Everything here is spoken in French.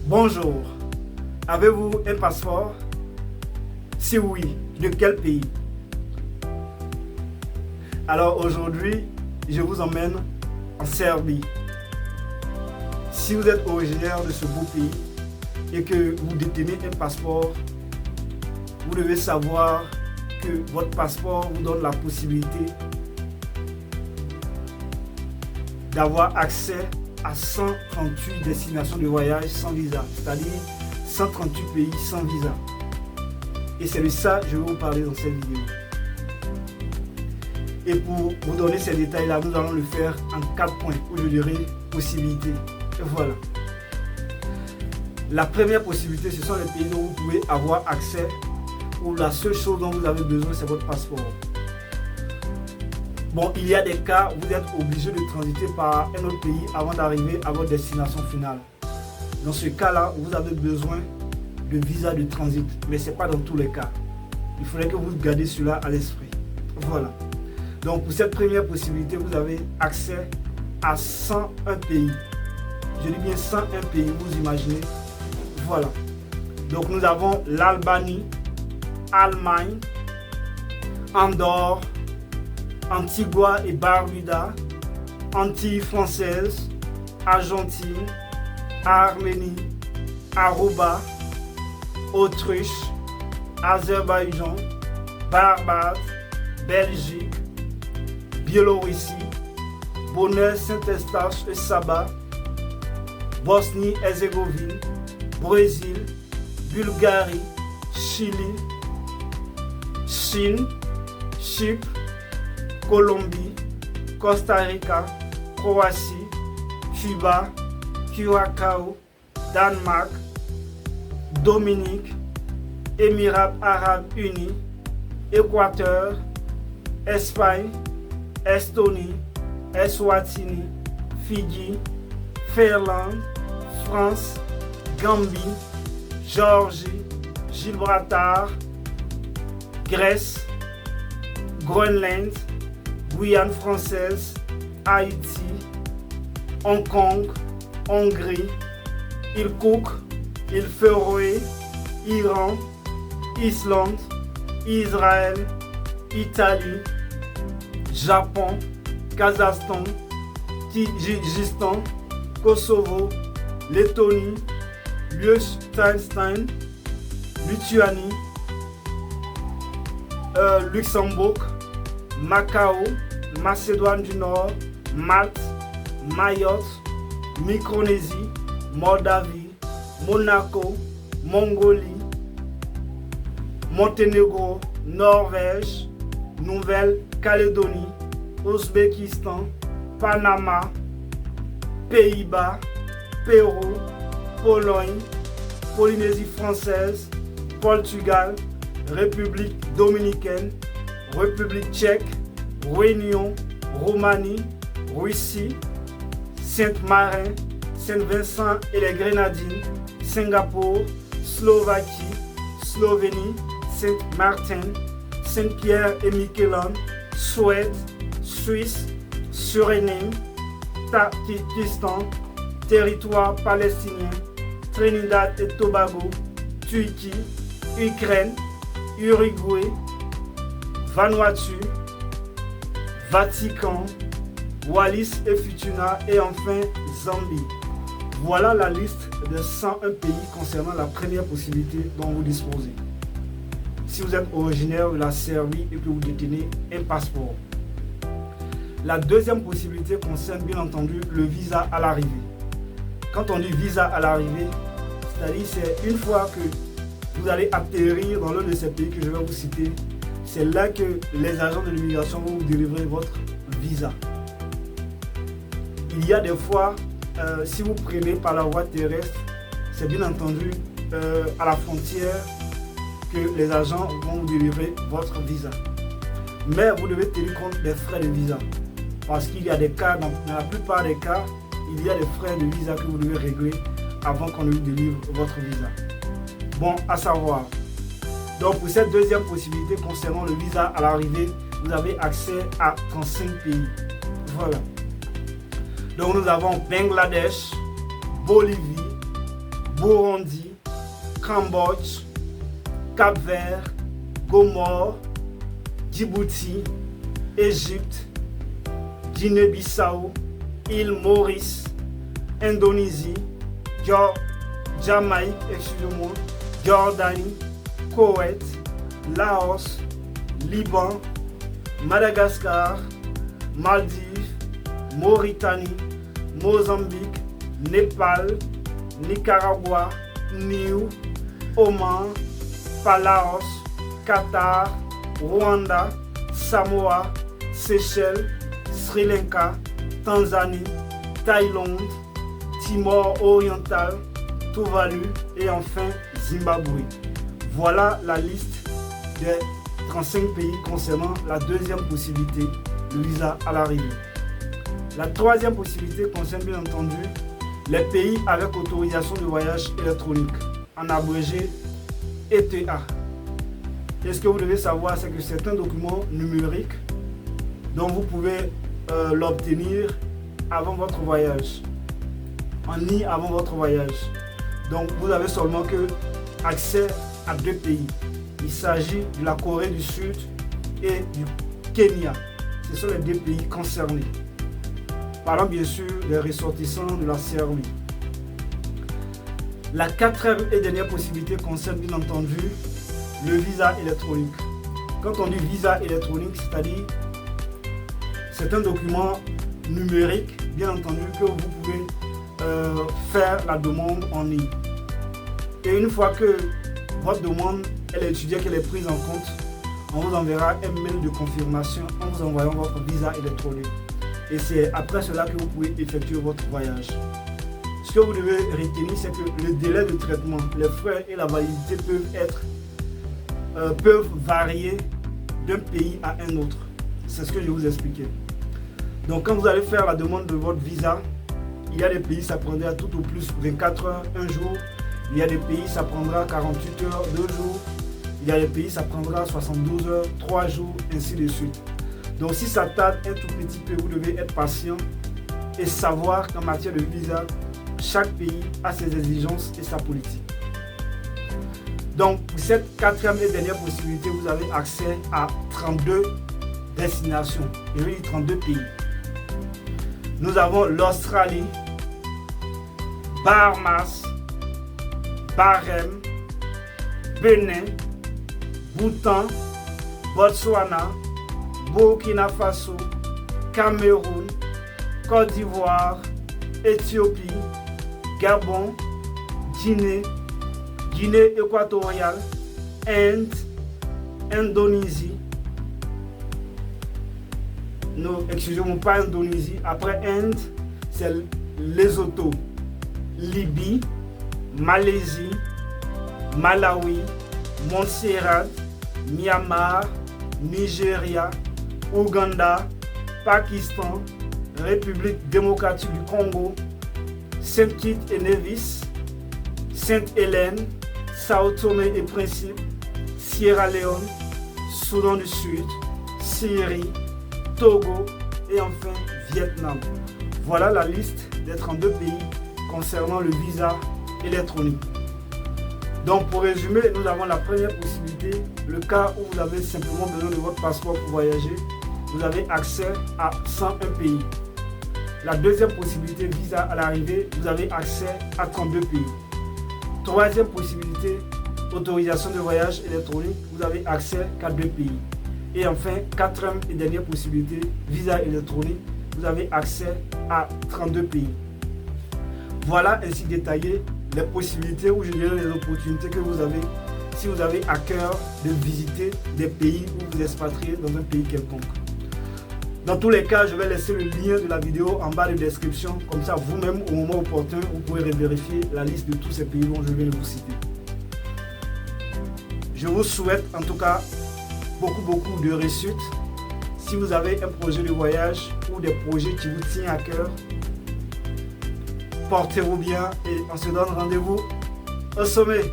Bonjour, avez-vous un passeport? Si oui, de quel pays? Alors aujourd'hui, je vous emmène en Serbie. Si vous êtes originaire de ce beau pays et que vous détenez un passeport, vous devez savoir que votre passeport vous donne la possibilité d'avoir accès à 138 destinations de voyage sans visa, c'est-à-dire 138 pays sans visa. Et c'est de ça que je vais vous parler dans cette vidéo. Et pour vous donner ces détails-là, nous allons le faire en 4 points, où je dirai possibilités. Et voilà. La première possibilité, ce sont les pays dont vous pouvez avoir accès, où la seule chose dont vous avez besoin, c'est votre passeport. Bon, il y a des cas où vous êtes obligé de transiter par un autre pays avant d'arriver à votre destination finale. Dans ce cas-là, vous avez besoin de visa de transit, mais ce n'est pas dans tous les cas. Il faudrait que vous gardez cela à l'esprit. Voilà. Donc, pour cette première possibilité, vous avez accès à 101 pays. Je dis bien 101 pays, vous imaginez. Voilà. Donc, nous avons l'Albanie, Allemagne, Andorre, Antigua et Barbuda, Antilles françaises, Argentine, Arménie, Aruba, Autriche, Azerbaïdjan, Barbade, Belgique, Biélorussie, Bonnet, Saint-Eustache et Saba, Bosnie-Herzégovine, Brésil, Bulgarie, Chili, Chine, Chypre, Colombie, Costa Rica, Croatie, Cuba, Curaçao, Danemark, Dominique, Émirats Arabes Unis, Équateur, Espagne, Estonie, Eswatini, Fidji, Finlande, France, Gambie, Géorgie, Gibraltar, Grèce, Groenland, Guyane française, Haïti, Hong Kong, Hongrie, île Cook, île Féroé, Iran, Islande, Israël, Italie, Japon, Kazakhstan, Kyrgyzstan, Kosovo, Lettonie, Liechtenstein, Lituanie, Luxembourg, Macao, Macédoine du Nord, Malte, Mayotte, Micronésie, Moldavie, Monaco, Mongolie, Monténégro, Norvège, Nouvelle-Calédonie, Ouzbékistan, Panama, Pays-Bas, Pérou, Pologne, Polynésie française, Portugal, République dominicaine, République tchèque, Réunion, Roumanie, Russie, Saint-Marin, Saint-Vincent et les Grenadines, Singapour, Slovaquie, Slovénie, Saint-Martin, Saint-Pierre et Miquelon, Suède, Suisse, Suriname, Tadjikistan, territoire palestinien, Trinidad et Tobago, Turquie, Ukraine, Uruguay, Vanuatu, Vatican, Wallis et Futuna et enfin Zambie. Voilà la liste de 101 pays concernant la première possibilité dont vous disposez. Si vous êtes originaire de la Serbie et que vous détenez un passeport. La deuxième possibilité concerne bien entendu le visa à l'arrivée. Quand on dit visa à l'arrivée, c'est-à-dire c'est une fois que vous allez atterrir dans l'un de ces pays que je vais vous citer, c'est là que les agents de l'immigration vont vous délivrer votre visa. Il y a des fois, si vous prenez par la voie terrestre, c'est bien entendu à la frontière que les agents vont vous délivrer votre visa. Mais vous devez tenir compte des frais de visa. Parce qu'il y a des cas, dans la plupart des cas, il y a des frais de visa que vous devez régler avant qu'on ne vous délivre votre visa. Bon, à savoir. Donc pour cette deuxième possibilité concernant le visa à l'arrivée, vous avez accès à 35 pays. Voilà. Donc nous avons Bangladesh, Bolivie, Burundi, Cambodge, Cap-Vert, Gomore, Djibouti, Égypte, Guinée-Bissau, île Maurice, Indonésie, Jamaïque, Jordanie, Koweït, Laos, Liban, Madagascar, Maldives, Mauritanie, Mozambique, Népal, Nicaragua, Niue, Oman, Palaos, Qatar, Rwanda, Samoa, Seychelles, Sri Lanka, Tanzanie, Thaïlande, Timor oriental, Tuvalu et enfin Zimbabwe. Voilà la liste des 35 pays concernant la deuxième possibilité, le visa à l'arrivée. La troisième possibilité concerne bien entendu les pays avec autorisation de voyage électronique, en abrégé ETA. Et ce que vous devez savoir, c'est que c'est un document numérique dont vous pouvez l'obtenir avant votre voyage, en ligne avant votre voyage. Donc vous avez seulement que accès à 2 pays. Il s'agit de la Corée du Sud et du Kenya. Ce sont les 2 pays concernés. Parlons bien sûr des ressortissants de la CRI. La quatrième et dernière possibilité concerne bien entendu le visa électronique. Quand on dit visa électronique, c'est-à-dire c'est un document numérique, bien entendu, que vous pouvez faire la demande en ligne. Et une fois que votre demande est étudiée, qu'elle est prise en compte, on vous enverra un mail de confirmation en vous envoyant votre visa électronique. Et c'est après cela que vous pouvez effectuer votre voyage. Ce que vous devez retenir, c'est que le délai de traitement, les frais et la validité peuvent varier d'un pays à un autre. C'est ce que je vais vous expliquer. Donc quand vous allez faire la demande de votre visa, il y a des pays, ça prendra tout au plus 24 heures, 1 jour. Il y a des pays, ça prendra 48 heures, 2 jours. Il y a des pays, ça prendra 72 heures, 3 jours, ainsi de suite. Donc si ça tarde un tout petit peu, vous devez être patient et savoir qu'en matière de visa, chaque pays a ses exigences et sa politique. Donc pour cette quatrième et dernière possibilité, vous avez accès à 32 destinations. Je vais dire 32 pays. Nous avons l'Australie, Bahamas, Bahreïn, Bénin, Bhoutan, Botswana, Burkina Faso, Cameroun, Côte d'Ivoire, Éthiopie, Gabon, Guinée, Guinée équatoriale, Inde, Indonésie. Non, excusez-moi, pas Indonésie. Après Inde, c'est Lesotho, Libye, Malaisie, Malawi, Montserrat, Myanmar, Nigeria, Ouganda, Pakistan, République démocratique du Congo, Saint-Kitts et Nevis, Sainte-Hélène, Sao Tomé et Principe, Sierra Leone, Soudan du Sud, Syrie, Togo et enfin Vietnam. Voilà la liste des 32 pays concernant le visa électronique. Donc pour résumer, nous avons la première possibilité, le cas où vous avez simplement besoin de votre passeport pour voyager, vous avez accès à 101 pays. La deuxième possibilité, visa à l'arrivée, vous avez accès à 32 pays. Troisième possibilité, autorisation de voyage électronique, vous avez accès qu'à 2 pays. Et enfin, quatrième et dernière possibilité, visa électronique, vous avez accès à 32 pays. Voilà ainsi détaillé les possibilités ou je dirais les opportunités que vous avez si vous avez à cœur de visiter des pays où vous expatriez dans un pays quelconque. Dans tous les cas, je vais laisser le lien de la vidéo en bas de description. Comme ça, vous-même, au moment opportun, vous pourrez vérifier la liste de tous ces pays dont je viens de vous citer. Je vous souhaite en tout cas beaucoup de réussite. Si vous avez un projet de voyage ou des projets qui vous tiennent à cœur, portez-vous bien et on se donne rendez-vous au sommet.